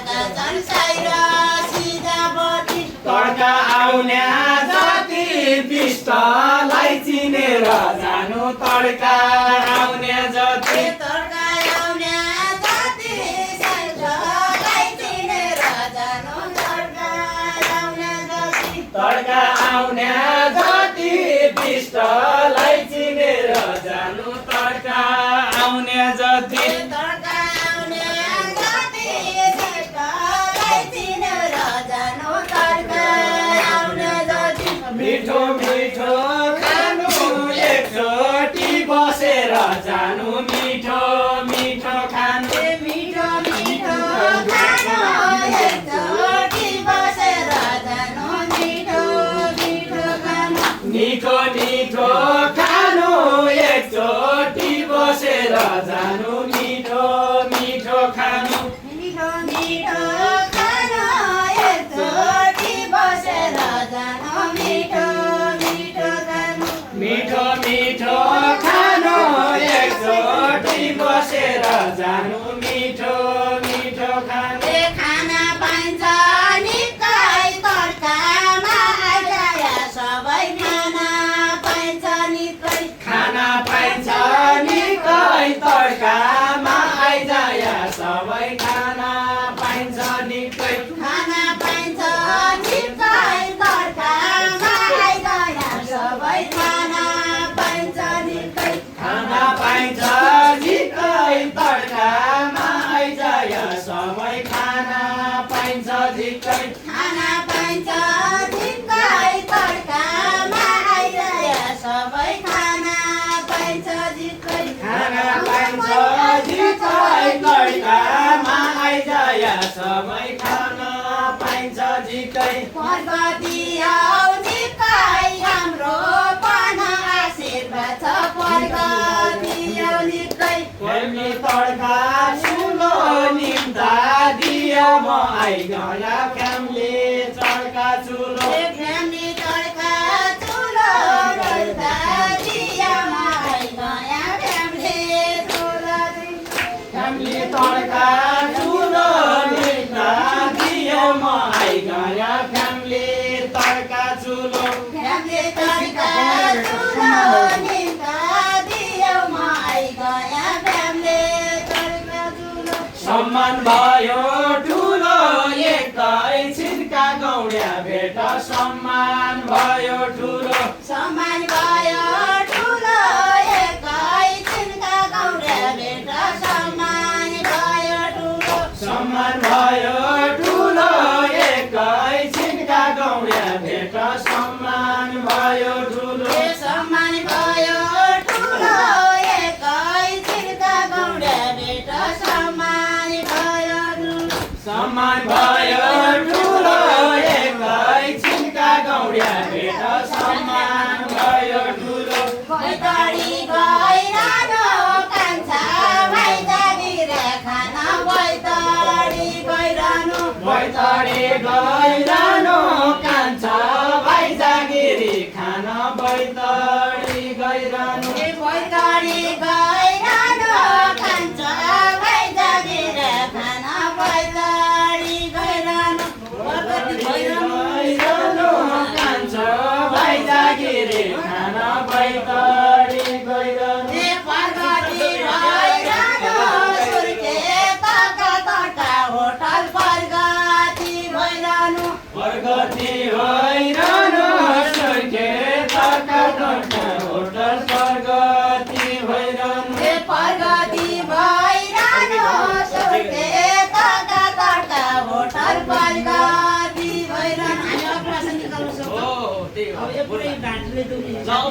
तड्का चन्साइ र सिधापट्टि तड्का आउने जति पिस्टलाई चिनेर जानु तड्का आउने जति तड्का आउने जति साइजलाई चिनेर जानु तड्का आउने जति तड्का आउने जति पिस्टलाई चिनेर जानु तड्का आउने जति तड्का आउने जति साइजलाई चिनेर जानु तड्का आउने जति मिठो मिठो खानु एकचोटि बसेर जानु मिठो मिठो खानु मिठो मिठो खानु एकचोटि बसेर जानु मिठो मिठो खानु मिठो मिठो खानु एकचोटि बसेर जानु मिठो मिठो खानु मिठो मिठो खानु एकचोटि बसेर जानु मिठो मिठो खानु मिठो मिठो खानु एकचोटि बसेर जानु मिठो मिठो खानु खाना पाइन्छ निकै तड्कामा आइजाय सबै खाना पाइन्छ निकै खाना पाइन्छ निकै तड्कामा आइजाय सबै खाना पाइन्छ निकै खाना पाइन्छ निकै तड्कामा आइजाय सबै खाना पाइन्छ निकै खाना पाइन्छ निकै तड्कामा आइजाय सबै खाना पाइन्छ निकै खाना पाइन्छ निकै तड्कामा आइजाय सबै खाना पाइन्छ निकै खाना पाइन्छ निकै तड्कामा आइजाय सबै खाना पाइन्छ निकै पर्वतीयौ निकै हाम्रो पन आशीर्वाद छ पर्वतीयौ निकै हेर्ने तड्का सुलो निम्ता दियो म आइगया फ्यामले चड्का चुलो फ्यामिली तड्का चुलो गर्दा दियामा आइगया फ्यामिली चुलो फ्यामले तड्का चुलो निम्ता दियो म आइगया फ्यामले तड्का चुलो फ्यामिली तड्का चुलो निम्ता दियामा आइगया फ्यामिली तड्का चुलो सम्मान भयो ठुलो एकैछिनका गौड्या भेट सम्मान भयो ठुलो सम्मान भयो ठुलो एकैछिनका गौड्या भेट सम्मान भयो ठुलो सम्मान भयो ठुलो एकैछिनका गौड्या भेट सम्मान भयो ठुलो सम्मान भयो ठुलो एकैछिनका गौड्या भेट सम्मान भयो ठुलो सम्मान भयो ठुलो एकैछिनका गौड्या भेट सम्मान भयो ठुलो बैतडी गइरहनु कान्छा भाइ जागिर खान बैतडी गइरहनु बैतडी गइरहनु कान्छा भाइ जागिरी खान बैतडी गइरहनु बैतडी गइरहनु कान्छा भाइ जागिर खान बैतडी गइरहनु गइरहनु कान्छा भाइ जागिरी खान बैतडी गइरहनु पर्वती गइरहनु सुर्के तका तका होटल प्रगति गइरहनु प्रगति होइरहनु सुर्खे तर्का तर्का होटल प्रगति भइरहनु प्रगति भइरहनु सुर्के तका तका होटल प्रगति भइरहनु हामी अप्रासन निकाल्नु सक्छौँ हो त्यही हो